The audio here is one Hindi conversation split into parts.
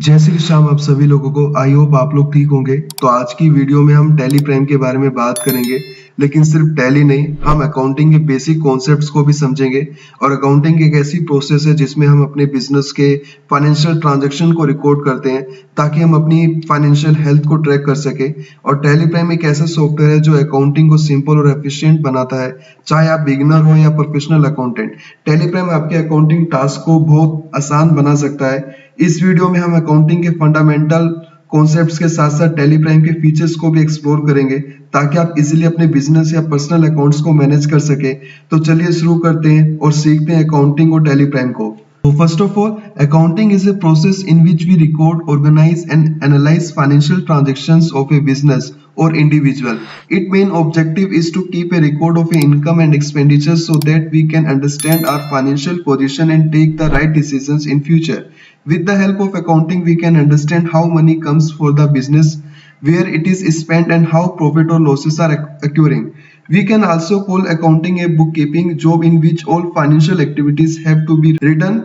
जय श्री श्याम आप सभी लोगों को। आई होप आप लोग ठीक होंगे। तो आज की वीडियो में हम टैली प्राइम के बारे में बात करेंगे, लेकिन सिर्फ टैली नहीं, हम अकाउंटिंग के बेसिक कॉन्सेप्ट्स को भी समझेंगे। और अकाउंटिंग एक ऐसी प्रोसेस है जिसमें हम अपने बिजनेस के फाइनेंशियल ट्रांजैक्शन को रिकॉर्ड करते हैं ताकि हम अपनी फाइनेंशियल हेल्थ को ट्रैक कर सके। और टैली प्राइम एक ऐसा सॉफ्टवेयर है जो अकाउंटिंग को सिंपल और एफिशिएंट बनाता है, चाहे आप बिगिनर हो या प्रोफेशनल अकाउंटेंट। टैली प्राइम आपके अकाउंटिंग टास्क को बहुत आसान बना सकता है। इस वीडियो में हम अकाउंटिंग के फंडामेंटल कॉन्सेप्ट्स के साथ साथ टैली प्राइम के फीचर्स को भी एक्सप्लोर करेंगे ताकि आप इजीली अपने बिजनेस या पर्सनल अकाउंट्स को मैनेज कर सके। तो चलिए शुरू करते हैं और सीखते हैं अकाउंटिंग और टैली प्राइम को। So first of all, accounting is a process in which we record, organize and analyze financial transactions of a business or individual. Its main objective is to keep a record of income and expenditure so that we can understand our financial position and take the right decisions in future. With the help of accounting, we can understand how money comes for the business, where it is spent and how profit or losses are occurring. We can also call accounting a bookkeeping job in which all financial activities have to be written,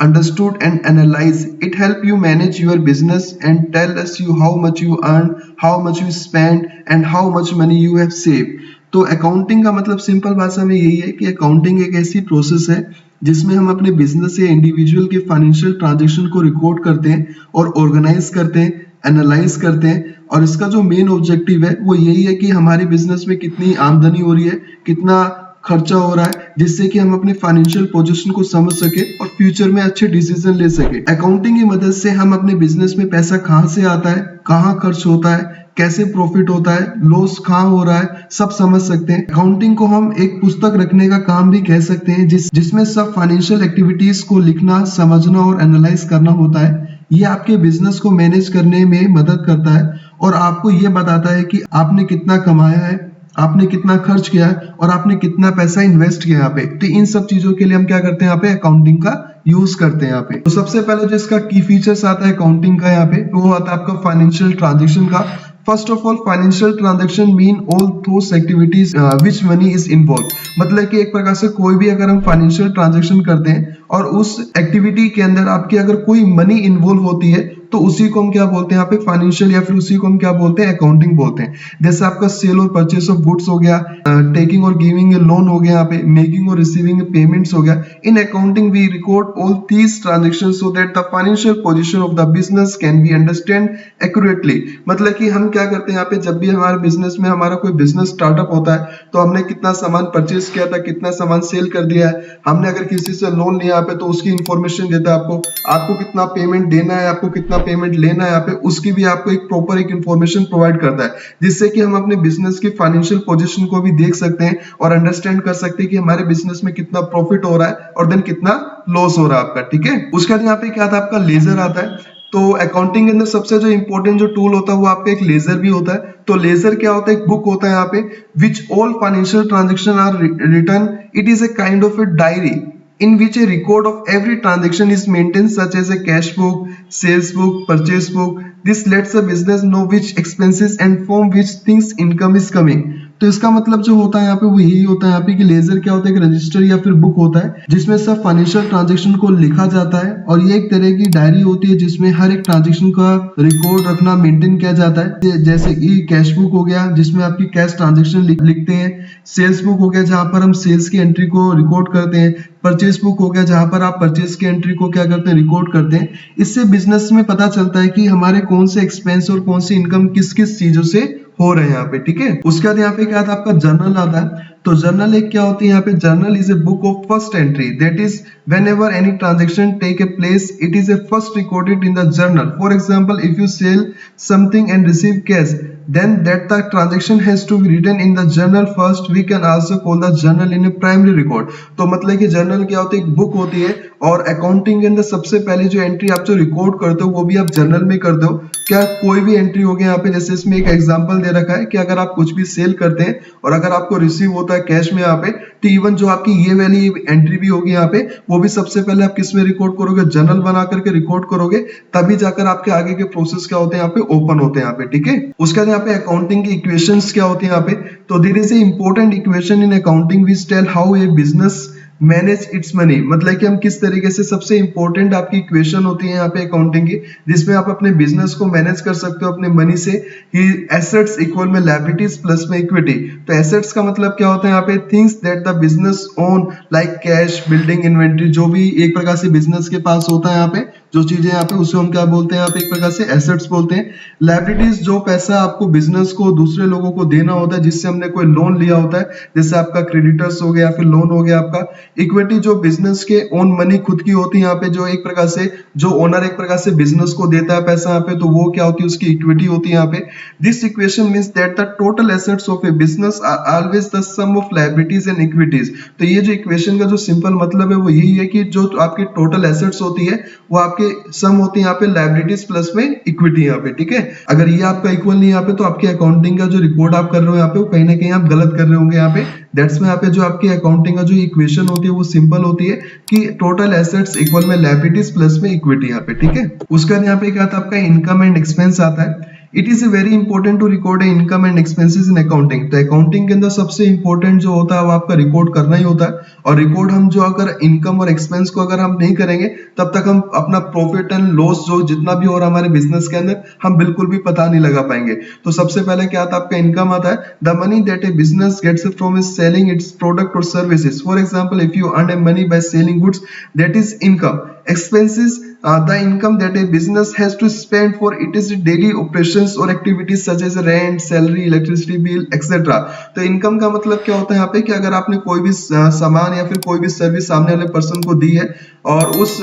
understood and analyzed. It helps you manage your business and tell us you how much you earn, how much you spend and how much money you have saved. तो अकाउंटिंग का मतलब सिंपल भाषा में यही है कि अकाउंटिंग एक ऐसी प्रोसेस है जिसमें हम अपने बिजनेस या इंडिविजुअल के फाइनेंशियल ट्रांजैक्शन को रिकॉर्ड करते हैं और ऑर्गेनाइज करते हैं, एनालाइज करते हैं। और इसका जो मेन ऑब्जेक्टिव है वो यही है कि हमारे बिजनेस में कितनी आमदनी हो रही है, कितना खर्चा हो रहा है, जिससे कि हम अपने फाइनेंशियल पोजीशन को समझ सके और फ्यूचर में अच्छे डिसीजन ले सके। अकाउंटिंग की मदद से हम अपने बिजनेस में पैसा कहाँ से आता है, कहाँ खर्च होता है, कैसे प्रॉफिट होता है, लॉस कहाँ हो रहा है, सब समझ सकते हैं। अकाउंटिंग को हम एक पुस्तक रखने का काम भी कह सकते हैं जिसमें सब फाइनेंशियल एक्टिविटीज को लिखना, समझना और एनालाइज करना होता है। ये आपके बिजनेस को मैनेज करने में मदद करता है और आपको ये बताता है कि आपने कितना कमाया है, आपने कितना खर्च किया है और आपने कितना पैसा इन्वेस्ट किया यहाँ पे। तो इन सब चीजों के लिए हम क्या करते हैं, यहाँ पे अकाउंटिंग का यूज करते हैं यहाँ पे। तो सबसे पहले जो इसका की फीचर्स आता है अकाउंटिंग का यहाँ पे, वो आता है आपका फाइनेंशियल ट्रांजेक्शन का। First of all, financial transaction mean all those activities which money is involve. मतलब कि एक प्रकार से कोई भी अगर हम फाइनेंशियल ट्रांजेक्शन करते हैं और उस एक्टिविटी के अंदर आपकी अगर कोई मनी इन्वॉल्व होती है तो उसी को हम क्या बोलते हैं यहाँ पे, फाइनेंशियल, या फिर उसी को हम क्या बोलते हैं, अकाउंटिंग बोलते हैं। जैसे आपका सेल और परचेस ऑफ गुड्स हो गया, टेकिंग और गिविंग ए लोन हो गया, यहाँ पे मेकिंग और रिसीविंग पेमेंट्स हो गया। In accounting we record all these transactions so that the financial position of the business can be understand accurately. मतलब कि हम क्या करते हैं यहाँ पे, जब भी हमारे बिजनेस में हमारा कोई बिजनेस स्टार्टअप होता है तो हमने कितना सामान परचेस किया था, कितना सामान सेल कर दिया है, हमने अगर किसी से लोन लिया यहाँ पे तो उसकी इंफॉर्मेशन देता है आपको कितना पेमेंट देना है, आपको कितना पेमेंट लेना है यहाँ पे, उसकी भी आपको एक प्रॉपर एक इंफॉर्मेशन प्रोवाइड करता है, जिससे कि हम अपने बिजनेस की फाइनेंशियल पोजीशन को भी देख सकते हैं और अंडरस्टैंड कर सकते हैं कि हमारे बिजनेस में कितना प्रॉफिट हो रहा है और देन कितना लॉस हो रहा है आपका। ठीक है, उसके बाद यहाँ पे क्या आता है, आपका लेजर आता है। तो अकाउंटिंग के अंदर सबसे जो इंपॉर्टेंट जो टूल होता है वो आपका एक लेजर भी होता है। तो लेजर क्या होता है, एक बुक होता है यहाँ पे, which all financial transaction are written. It is a kind of a diary in which a record of every transaction is maintained, such as a cash book, sales book, purchase book. This lets a business know which expenses and from which things income is coming. तो इसका मतलब जो होता है यहाँ पे वो यही होता है यहाँ पे कि लेजर क्या होता है, एक रजिस्टर या फिर बुक होता है जिसमें सब फाइनेंशियल ट्रांजैक्शन को लिखा जाता है। और ये एक तरह की डायरी होती है जिसमें हर एक ट्रांजैक्शन का रिकॉर्ड रखना, मेंटेन किया जाता है। जैसे कि कैश बुक हो गया जिसमें आपकी कैश ट्रांजैक्शन लिखते हैं, सेल्स बुक हो गया जहां पर हम सेल्स की एंट्री को रिकॉर्ड करते हैं, परचेस बुक हो गया जहां पर आप परचेस की एंट्री को क्या करते हैं, रिकॉर्ड करते हैं। इससे बिजनेस में पता चलता है कि हमारे कौन से एक्सपेंस और कौन सी इनकम किस किस चीजों से हो रहे हैं यहाँ पे। ठीक है, उसके बाद यहाँ पे क्या आता है, आपका जर्नल आता है। तो जर्नल एक क्या होती है यहाँ पे, journal is a book of first entry, that is whenever any transaction take a place, it is a first recorded in the journal. For example, if you sell something and receive cash, then that the transaction has to be written in the journal first. We can also call the journal in a primary record. तो मतलब कि जर्नल क्या होती है, एक बुक होती है और अकाउंटिंग के अंदर सबसे पहले जो एंट्री आप जो रिकॉर्ड करते हो वो भी आप जर्नल में करते हो। क्या कोई भी एंट्री हो गया यहाँ पे, जैसे इसमें एक एग्जांपल दे रखा है कि अगर आप कुछ भी सेल करते हैं और अगर आपको रिसीव होता है कैश में यहाँ पे, तो इवन जो आपकी ये वाली एंट्री भी होगी यहाँ पे वो भी सबसे पहले आप किस में रिकॉर्ड करोगे, जर्नल बना करके रिकॉर्ड करोगे, तभी जाकर आपके आगे के प्रोसेस क्या होते हैं यहाँ पे, ओपन होते हैं यहाँ पे। ठीक है, उसके बाद यहाँ पे अकाउंटिंग की इक्वेशंस क्या होती है यहाँ पे। तो there is a important equation in accounting which tell how a business manage its money, मतलब कि हम किस तरीके से, सबसे इंपॉर्टेंट आपकी इक्वेशन होती है यहाँ पे अकाउंटिंग की, जिसमें आप अपने बिजनेस को मैनेज कर सकते हो अपने मनी से, कि एसेट्स इक्वल में लायबिलिटीज प्लस में इक्विटी। तो एसेट्स का मतलब क्या होता है यहाँ पे, things that the business own, like cash, building, inventory, जो भी एक प्रकार से बिजनेस के पास होता है यहाँ पे, जो चीजें यहाँ पे, उसे हम क्या बोलते हैं यहाँ पे, एक प्रकार से एसेट्स बोलते हैं। लायबिलिटीज, जो पैसा आपको बिजनेस को दूसरे लोगों को देना होता है, जिससे हमने कोई लोन लिया होता है, जैसे आपका क्रेडिटर्स हो गया, फिर लोन हो गया आपका। इक्विटी, जो बिजनेस के ओन मनी खुद की होती है यहाँ पे, जो एक प्रकार से जो ओनर एक प्रकार से बिजनेस को देता है पैसा यहाँ पे, तो वो क्या होती है, उसकी इक्विटी होती है यहाँ पे। This equation means that the total assets of a business are always the sum of liabilities and equities. तो ये जो इक्वेशन का जो सिंपल मतलब है वो यही है कि जो आपकी टोटल एसेट्स होती है वो आपके सम होती है यहाँ पे लायबिलिटीज प्लस में इक्विटी यहाँ पे, ठीक है। अगर ये आपका इक्वल नहीं यहाँ पे, तो आपकी अकाउंटिंग का जो रिपोर्ट आप कर रहे हो यहाँ पे, वो कहीं ना कहीं आप गलत कर रहे होंगे यहाँ पे। दैट्स में यहाँ पे जो आपकी अकाउंटिंग का जो इक्वेशन होती है वो सिंपल होती है कि टोटल एसेट्स इक्वल में लायबिलिटीज प्लस में इक्विटी यहाँ पे, ठीक है। उसके बाद यहाँ पे क्या आता है, आपका इनकम एंड एक्सपेंस आता है। It is very important to record income and expenses in accounting. तो अकाउंटिंग के अंदर सबसे इंपॉर्टेंट जो होता है वो आपका रिकॉर्ड करना ही होता है। और रिकॉर्ड हम जो अगर इनकम और एक्सपेंस को अगर हम नहीं करेंगे, तब तक हम अपना प्रॉफिट एंड लॉस जो जितना भी हो रहा है हमारे बिजनेस के अंदर, हम बिल्कुल भी पता नहीं लगा पाएंगे। तो सबसे पहले क्या आता है, आपका इनकम आता है। The money that a business gets from is selling its product और services. For example, if you earn a money by selling goods, that is income. Expenses, the income that a business has to spend for its daily operations or activities such as rent, salary, electricity bill, etc. तो इनकम का मतलब क्या होता है यहाँ पे, कि अगर आपने कोई भी सामान या फिर कोई भी सर्विस सामने वाले पर्सन को दी है, और उस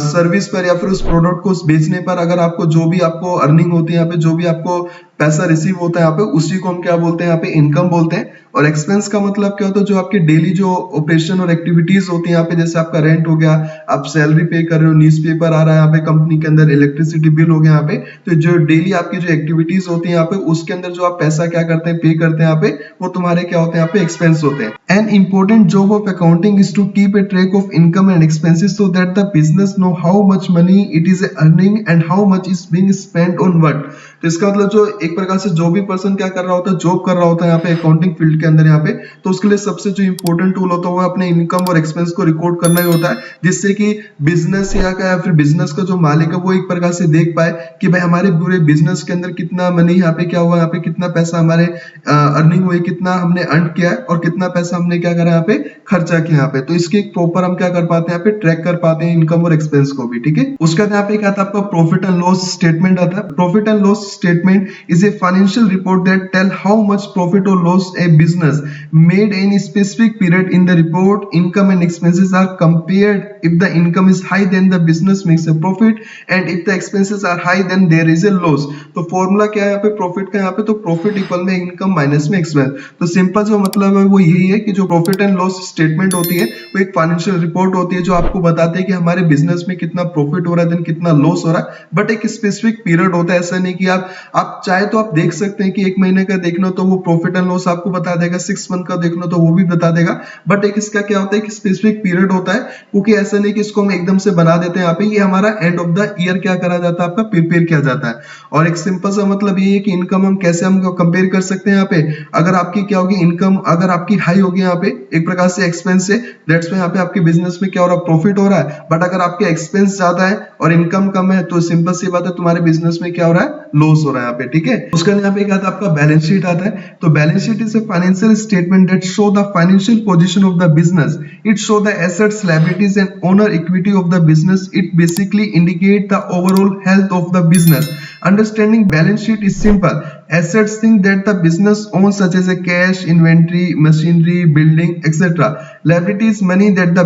सर्विस पर या फिर उस प्रोडक्ट को बेचने पर अगर आपको जो भी आपको अर्निंग होती है यहाँ पे, जो भी आपको पैसा रिसीव होता है यहाँ पे, उसी को हम क्या बोलते हैं यहाँ पे, इनकम बोलते हैं। और एक्सपेंस का मतलब क्या होता है, जो आपके डेली जो ऑपरेशन और एक्टिविटीज होती है यहाँ पे, जैसे आपका रेंट हो गया, आप सैलरी पे कर रहे हो, न्यूज पेपर आ रहा है यहाँ पे कंपनी के अंदर, इलेक्ट्रिसिटी बिल हो गया यहाँ पे, तो जो डेली आपकी जो एक्टिविटीज होती है यहाँ पे, उसके अंदर जो आप पैसा क्या करते हैं, पे करते हैं यहाँ पे, वो तुम्हारे क्या होते हैं यहाँ पे, एक्सपेंस होते हैं। An important job of accounting is to keep a track of income and expenses so that the business know how much money it is earning and how much is being spent on what. तो इसका मतलब जो एक प्रकार से जो भी पर्सन क्या कर रहा होता है, जॉब कर रहा होता है यहाँ पे अकाउंटिंग फील्ड के अंदर यहाँ पे, तो उसके लिए सबसे जो इंपॉर्टेंट टूल होता है वो अपने इनकम और एक्सपेंस को रिकॉर्ड करना ही होता है, जिससे कि बिजनेस या फिर बिजनेस का जो मालिक है वो एक प्रकार से देख पाए कि भाई हमारे पूरे बिजनेस के अंदर कितना मनी यहाँ पे क्या हुआ, यहाँ पे कितना पैसा हमारे अर्निंग हुई, कितना हमने अर्न किया है, और कितना पैसा हमने क्या करा यहाँ पे, खर्चा किया यहाँ पे। तो इसके प्रॉपर हम क्या कर पाते हैं यहाँ पे, ट्रैक कर पाते हैं इनकम और एक्सपेंस को भी, ठीक है। उसके बाद यहाँ पे क्या आता है, आपका प्रॉफिट एंड लॉस स्टेटमेंट आता है। Profit and loss statement is a financial report that tell how much profit or loss a business made in a specific period. In the report, income and expenses are compared. If the income is high, then the business makes a profit, and if the expenses are high, then there is a loss. तो फॉर्मूला क्या है यहाँ पे प्रॉफिट का, यहाँ पे तो प्रॉफिट इक्वल में इनकम माइनस में एक्सपेंस। तो सिंपल जो मतलब है वो यही है कि जो प्रॉफिट एंड लॉस स्टेटमेंट होती है वो एक फाइनेंशियल रिपोर्ट होती है, जो आपको बताते हैं कि हमारे बिजनेस में कितना प्रॉफिट हो रहा है, देन कितना लॉस हो रहा है। बट एक स्पेसिफिक पीरियड होता है, ऐसा नहीं कि आप चाहे तो आप देख सकते हैं कि एक महीने का देखना तो वो प्रॉफिट एंड लॉस आपको बता देगा, 6 मंथ का देखना तो वो भी बता देगा। बट एक इसका क्या होता है कि स्पेसिफिक पीरियड होता है, क्योंकि ऐसा नहीं कि इसको हम एकदम से बना देते हैं यहाँ पे, ये हमारा एंड ऑफ द ईयर क्या करा जाता है, आपका प्रिपेयर किया जाता है। और एक सिंपल सा मतलब ये है कि इनकम हम कैसे हम कंपेयर कर सकते हैं यहाँ पे, अगर आपकी क्या होगी इनकम, अगर आपकी हाई होगी यहाँ पे एक प्रकार से एक्सपेंस से, दैट्स में यहाँ पे आपके बिजनेस में क्या हो रहा है, प्रॉफिट हो रहा है। बट अगर आपके एक्सपेंस ज्यादा है और इनकम कम है, तो सिंपल सी बात है तुम्हारे बिजनेस में क्या हो रहा है, लॉस हो रहा है यहाँ पे, ठीक है। उसके बाद यहाँ पे क्या आता है, आपका बैलेंस शीट आता है। तो balance sheet is a financial statement that show the financial position of the business. It show the assets, liabilities and owner equity of the business. It basically indicate the overall health of the business. Understanding balance sheet is simple. Assets, things that the business owns, such as a cash, inventory, machinery, building, etc. Liabilities, money that the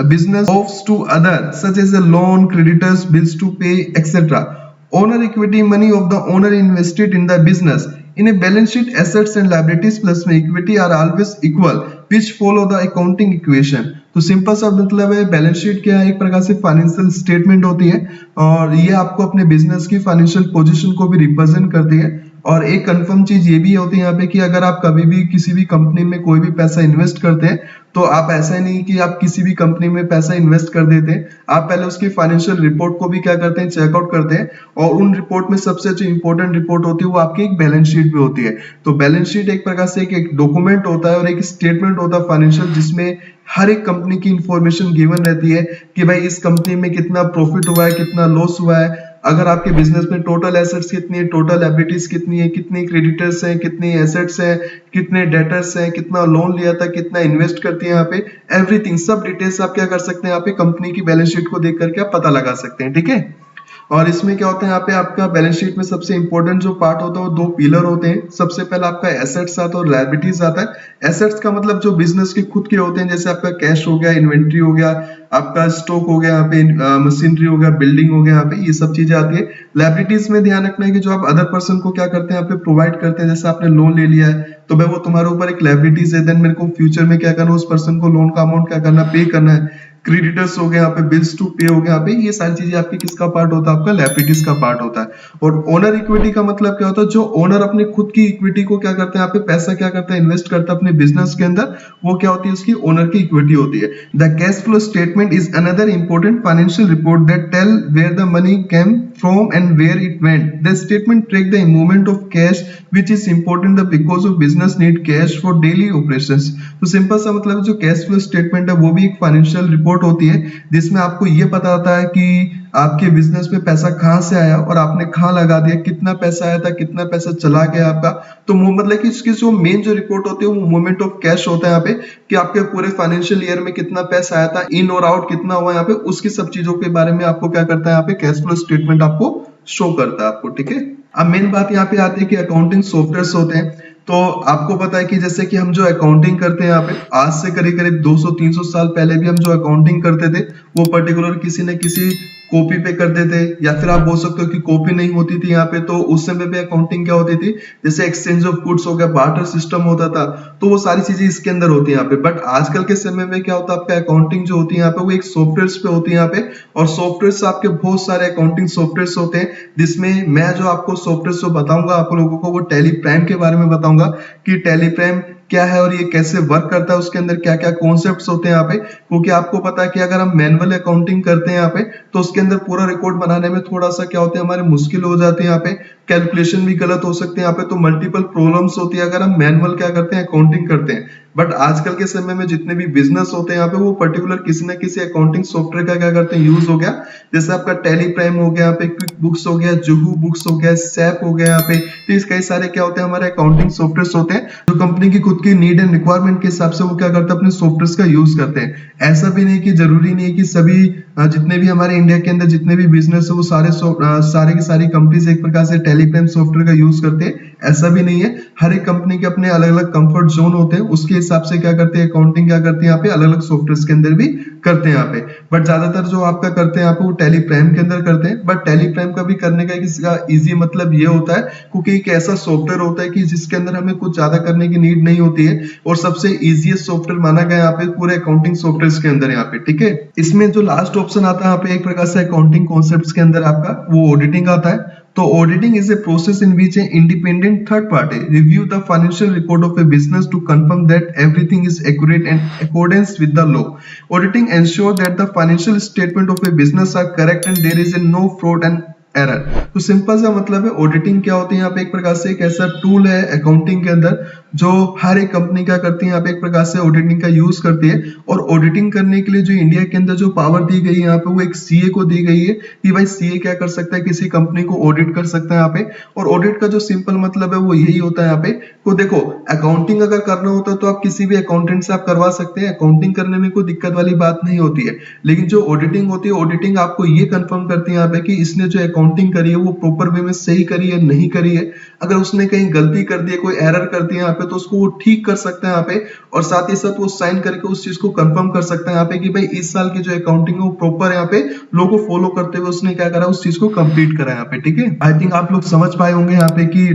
business owes to others, such as a loan, creditors, bills to pay, etc. Owner equity, money of the owner invested in the business. In a balance sheet, assets and liabilities plus equity are always equal, which follow the accounting equation. तो सिंपल सा मतलब है बैलेंस शीट क्या है, एक प्रकार से फाइनेंशियल स्टेटमेंट होती है, और ये आपको अपने बिजनेस की फाइनेंशियल पोजीशन को भी रिप्रेजेंट करती है। और एक कंफर्म चीज ये भी होती है यहाँ पे कि अगर आप कभी भी किसी भी कंपनी में कोई भी पैसा इन्वेस्ट करते हैं तो आप ऐसा नहीं कि आप किसी भी कंपनी में पैसा इन्वेस्ट कर देते हैं, आप पहले उसकी फाइनेंशियल रिपोर्ट को भी क्या करते हैं, चेकआउट करते हैं। और उन रिपोर्ट में सबसे जो इंपॉर्टेंट रिपोर्ट होती है वो आपकी एक बैलेंस शीट में होती है। तो बैलेंस शीट एक प्रकार से एक डॉक्यूमेंट होता है और एक स्टेटमेंट होता है फाइनेंशियल, जिसमें हर एक कंपनी की इंफॉर्मेशन गिवन रहती है कि भाई इस कंपनी में कितना प्रॉफिट हुआ है, कितना लॉस हुआ है, अगर आपके बिजनेस में टोटल एसेट्स कितनी है, टोटल एबिलिटीज कितनी है, कितनी क्रेडिटर्स हैं, कितनी एसेट्स हैं, कितने डेटर्स हैं, कितना लोन लिया था, कितना इन्वेस्ट करती है, यहाँ पे एवरीथिंग सब डिटेल्स आप क्या कर सकते हैं, यहाँ पे कंपनी की बैलेंस शीट को देख करके आप पता लगा सकते हैं। ठीक है। और इसमें क्या होता है, यहाँ पे आपका बैलेंस शीट में सबसे इंपॉर्टेंट जो पार्ट होता है वो दो पिलर होते हैं। सबसे पहला आपका एसेट्स आता है और लायबिलिटीज आता है। एसेट्स का मतलब जो बिजनेस के खुद के होते हैं, जैसे आपका कैश हो गया, इन्वेंट्री हो गया, आपका स्टॉक हो गया, यहाँ पे मशीनरी हो गया, बिल्डिंग हो गया, यहाँ पे ये सब चीजें आती है। लायबिलिटीज में ध्यान रखना है कि जो आप अदर पर्सन को क्या करते हैं, यहाँ पे प्रोवाइड करते हैं। जैसे आपने लोन ले लिया है तो भाई वो तुम्हारे ऊपर एक लायबिलिटीज है, देन मेरे को फ्यूचर में क्या करना है, उस पर्सन को लोन का अमाउंट क्या करना, पे करना है। क्रेडिटर्स हो गए, यहाँ पे बिल्स टू पे हो गया, यहाँ पे ये सारी चीजें आपकी किसका पार्ट होता है, आपका लायबिलिटीज का पार्ट होता है। और ओनर इक्विटी का मतलब क्या होता है, जो ओनर अपने खुद की इक्विटी को क्या करते हैं, यहाँ पे पैसा क्या करता है, इन्वेस्ट करता है अपने बिजनेस के अंदर, वो क्या होती है, उसकी ओनर की इक्विटी होती है। The cash flow statement is another important financial report that tell where the money came from and where it went. The statement track the movement of cash which is important because of business need cash for daily operations. तो सिंपल सा मतलब जो कैश फ्लो स्टेटमेंट है वो भी एक फाइनेंशियल रिपोर्ट होती है, जिसमें आपको ये पता होता है कि आपके बिजनेस में पैसा कहाँ से आया और आपने कहाँ लगा दिया, कितना पैसा आया था, कितना पैसा चला गया आपका। तो मतलब कि इसकी जो मेन जो रिपोर्ट होती है वो मूवमेंट ऑफ कैश होता है यहाँ पे, कि आपके पूरे फाइनेंशियल ईयर में कितना पैसा आया था, इन और आउट कितना हुआ यहाँ पे, उसकी सब चीजों के बारे में आपको क्या करता है, यहाँ पे कैश फ्लो स्टेटमेंट आपको शो करता है आपको। ठीक है। अब मेन बात यहाँ पे आती है कि अकाउंटिंग सॉफ्टवेयर होते हैं। तो आपको पता है कि जैसे कि हम जो अकाउंटिंग करते हैं यहाँ पे, आज से करीब करीब 200-300 साल पहले भी हम जो अकाउंटिंग करते थे वो पर्टिकुलर किसी न किसी कॉपी पे करते थे, या फिर आप बोल सकते हो कि कॉपी नहीं होती थी यहाँ पे। तो उस समय पे अकाउंटिंग क्या होती थी, जैसे एक्सचेंज ऑफ गुड्स हो गया, बार्टर सिस्टम होता था, तो वो सारी चीजें इसके अंदर होती है यहाँ पे। बट आजकल के समय में क्या होता है, आपका अकाउंटिंग जो होती है यहाँ पे वो एक सॉफ्टवेयर पे होती है यहाँ पे। और सॉफ्टवेयर आपके बहुत सारे अकाउंटिंग सॉफ्टवेयर होते हैं, जिसमें मैं जो आपको सॉफ्टवेयर जो बताऊंगा आप लोगों को, वो टैली प्राइम के बारे में बताऊंगा कि टैली प्राइम क्या है और ये कैसे वर्क करता है, उसके अंदर क्या क्या कॉन्सेप्ट्स होते हैं यहाँ पे। क्योंकि आपको पता है कि अगर हम मैनुअल अकाउंटिंग करते हैं यहाँ पे, तो उसके अंदर पूरा रिकॉर्ड बनाने में थोड़ा सा क्या होता है, हमारे मुश्किल हो जाते हैं यहाँ पे, कैलकुलेशन भी गलत हो सकते हैं यहाँ पे, तो मल्टीपल प्रॉब्लम्स होती है अगर हम मैनुअल क्या करते हैं, अकाउंटिंग करते हैं। बट आजकल के समय में जितने भी बिजनेस होते हैं यहाँ पे, वो पर्टिकुलर किसी न किसी अकाउंटिंग सॉफ्टवेयर का क्या करते हैं, यूज हो गया। जैसे आपका टैली प्राइम हो गया, यहाँ पे क्विक बुक्स हो गया, जुहू बुक्स हो गया, सैप हो गया यहाँ पे। तो इस कई सारे क्या होते हैं, हमारे अकाउंटिंग सॉफ्टवेयर होते हैं, जो कंपनी की खुद की नीड एंड रिक्वायरमेंट के हिसाब से वो क्या करते हैं, अपने सॉफ्टवेयर का यूज करते हैं। ऐसा भी नहीं कि जरूरी नहीं है कि सभी जितने भी हमारे इंडिया के अंदर जितने भी बिजनेस है वो सारे की सारी कंपनीज एक प्रकार से टैली प्राइम सॉफ्टवेयर का यूज करते हैं, ऐसा भी नहीं है। हर एक कंपनी के अपने अलग अलग कंफर्ट जोन होते हैं, उसके हिसाब से क्या करते हैं, अकाउंटिंग क्या करते हैं यहाँ पे, अलग अलग सॉफ्टवेयर के अंदर भी करते हैं यहाँ पे। बट ज्यादातर जो आपका करते हैं यहाँ पे वो टैली प्राइम के अंदर करते हैं। बट टैली प्राइम का भी करने का इसका इजी मतलब ये होता है, क्योंकि एक ऐसा सॉफ्टवेयर होता है कि जिसके अंदर हमें कुछ ज्यादा करने की नीड नहीं होती है, और सबसे इजीएस्ट सॉफ्टवेयर माना गया यहाँ पे पूरे अकाउंटिंग सॉफ्टवेयर के अंदर यहाँ पे। ठीक है। इसमें जो लास्ट ऑप्शन आता है यहाँ पे एक प्रकार से अकाउंटिंग कॉन्सेप्ट्स के अंदर आपका वो ऑडिटिंग आता है। तो auditing is a process in which an independent third party review the financial report of a business to confirm that everything is accurate and accordance with the law. Auditing ensure that the financial statement of a business are correct and there is a no fraud and error. तो सिंपल सा मतलब है ऑडिटिंग क्या होती है यहाँ पे, एक प्रकार से एक ऐसा टूल है अकाउंटिंग के अंदर जो हर एक कंपनी क्या करती है यहाँ पे, एक प्रकार से ऑडिटिंग का यूज करती है। और ऑडिटिंग करने के लिए जो इंडिया के अंदर जो पावर दी गई है यहाँ पे, वो एक सीए को दी गई है कि भाई सीए क्या कर सकता है, किसी कंपनी को ऑडिट कर सकता है यहाँ पे। और ऑडिट का जो सिंपल मतलब है वो यही होता है यहाँ पे। तो देखो अकाउंटिंग अगर करना होता है तो आप किसी भी अकाउंटेंट से आप करवा सकते हैं, अकाउंटिंग करने में कोई दिक्कत वाली बात नहीं होती है। लेकिन जो ऑडिटिंग होती है, ऑडिटिंग आपको ये कंफर्म करती है यहाँ पे कि इसने जो अकाउंटिंग करी है वो प्रॉपर वे में सही करी है नहीं करी है। अगर उसने कहीं गलती कर दी है, कोई एरर कर दिया यहाँ पे, तो उसको वो ठीक कर सकता है यहाँ पे। और साथ ही साथ वो साइन करके उस चीज को कंफर्म कर सकता है यहाँ पे कि भाई इस साल की जो अकाउंटिंग है वो प्रॉपर यहाँ पे लोगों को फॉलो करते हुए उसने क्या करा, उस चीज को कंप्लीट करा यहाँ पे। ठीक है। आई थिंक आप लोग समझ पाए होंगे यहाँ पे कि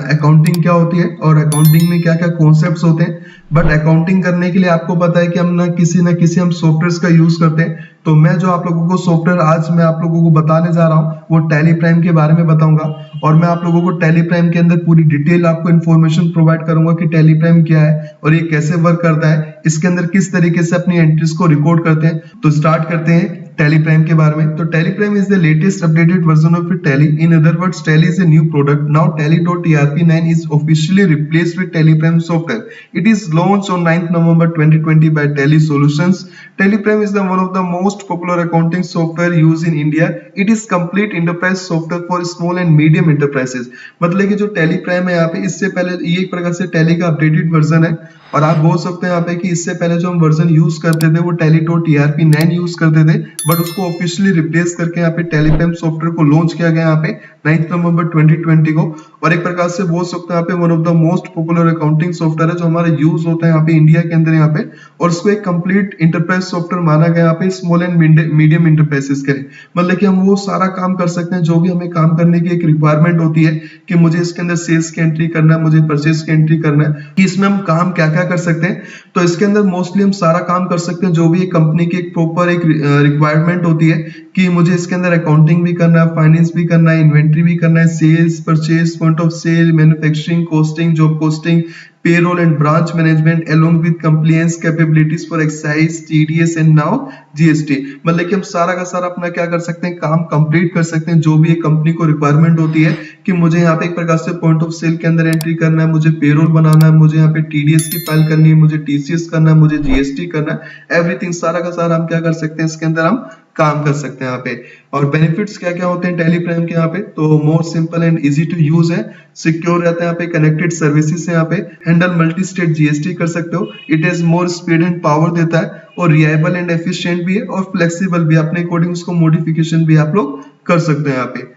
अकाउंटिंग क्या होती है और अकाउंटिंग में क्या क्या कॉन्सेप्ट्स होते हैं। बट अकाउंटिंग करने के लिए आपको पता है कि हम ना किसी हम सॉफ्टवेयर का यूज करते हैं। तो मैं जो आप लोगों को सॉफ्टवेयर आज मैं आप लोगों को बताने जा रहा हूँ वो टैली प्राइम के बारे में बताऊंगा, और मैं आप लोगों को टैली प्राइम के अंदर पूरी डिटेल आपको इन्फॉर्मेशन प्रोवाइड करूंगा कि टैली प्राइम क्या है और ये कैसे वर्क करता है, इसके अंदर किस तरीके से अपनी एंट्रीज को रिकॉर्ड करते हैं। तो स्टार्ट करते हैं टैली प्राइम के बारे में। तो tally prime is the latest updated version of tally. In other words, tally is a new product. Now Tally.ERP9 is officially replaced with Tally Prime software. It is launched on 9th November 2020 by Tally Solutions. Tally Prime is one of the most popular accounting software used in India. It is complete enterprise software for small and medium enterprises. मतलब कि जो Tally Prime है यहाँ पे, इससे पहले ये एक प्रकार से Tally का अपडेटेड वर्जन है, और आप बोल सकते हैं यहाँ पे कि इससे पहले जो हम वर्जन यूज करते थे वो Tally.ERP9 यूज करते थे, बट उसको ऑफिशियली रिप्लेस करके यहाँ पे टैली प्राइम सॉफ्टवेयर को लॉन्च किया गया यहाँ पे 9 नवंबर 2020 को। और एक प्रकार से बोल सकते हैं यहाँ पे one of the most popular accounting software है जो हमारा यूज होता है यहाँ पे इंडिया के अंदर यहाँ पे, और उसको एक कंप्लीट इंटरप्राइज सॉफ्टवेयर माना गया यहाँ पे स्मॉल एंड मीडियम इंटरप्राइजेस के लिए। मतलब कि हम वो सारा काम कर सकते हैं जो भी हमें काम करने की एक रिक्वायरमेंट होती है कि मुझे इसके अंदर सेल्स की एंट्री करना है, मुझे परचेज की एंट्री करना है, कि इसमें हम काम क्या क्या कर सकते हैं। तो इसके अंदर मोस्टली हम सारा काम कर सकते हैं जो भी एक कंपनी की एक प्रॉपर एक रिक्वायरमेंट होती है कि मुझे इसके अंदर अकाउंटिंग भी करना है, फाइनेंस भी करना है, इन्वेंट्री भी करना है, sales, purchase, point of sale, manufacturing, costing, job costing, payroll and branch management along with compliance capabilities for excise, TDS and now GST। मतलब कि हम सारा का सारा अपना क्या कर सकते हैं, काम कंप्लीट कर सकते हैं जो भी एक कंपनी को रिक्वायरमेंट होती है कि मुझे यहाँ पे एक प्रकार से पॉइंट ऑफ सेल के अंदर एंट्री करना है, मुझे पेरोल बनाना है, मुझे यहाँ पे TDS की फाइल करनी है, मुझे TCS करना है, मुझे GST करना है, एवरीथिंग सारा का सारा हम क्या कर सकते हैं इसके अंदर हम काम कर सकते हैं यहाँ पे। और बेनिफिट्स क्या क्या होते हैं टैली प्राइम के यहाँ पे, तो more simple and easy to use है, सिक्योर रहता है यहाँ पे, कनेक्टेड सर्विसेज है यहाँ पे, हैंडल मल्टी स्टेट जीएसटी कर सकते हो, it has more speed and power देता है, और रिलायबल एंड एफिशिएंट भी है, और फ्लेक्सिबल भी, अपने अकॉर्डिंग उसको मॉडिफिकेशन भी आप लोग कर सकते हैं यहाँ पे।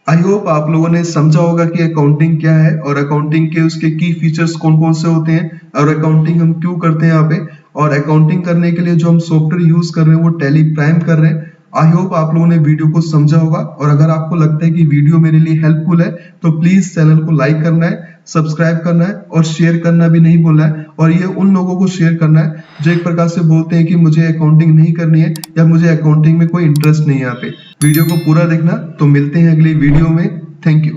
आई होप आप लोगों ने समझा होगा कि अकाउंटिंग क्या है और अकाउंटिंग के उसके की फीचर्स कौन कौन से होते हैं और अकाउंटिंग हम क्यों करते हैं यहाँ पे, और अकाउंटिंग करने के लिए जो हम सॉफ्टवेयर यूज कर रहे हैं वो टैली प्राइम कर रहे हैं। आई होप आप लोगों ने वीडियो को समझा होगा, और अगर आपको लगता है कि वीडियो मेरे लिए हेल्पफुल है तो प्लीज चैनल को लाइक करना है, सब्सक्राइब करना है, और शेयर करना भी नहीं भूलना है। और ये उन लोगों को शेयर करना है जो एक प्रकार से बोलते हैं कि मुझे अकाउंटिंग नहीं करनी है या मुझे अकाउंटिंग में कोई इंटरेस्ट नहीं है यहाँ पे। वीडियो को पूरा देखना। तो मिलते हैं अगली वीडियो में। Thank you.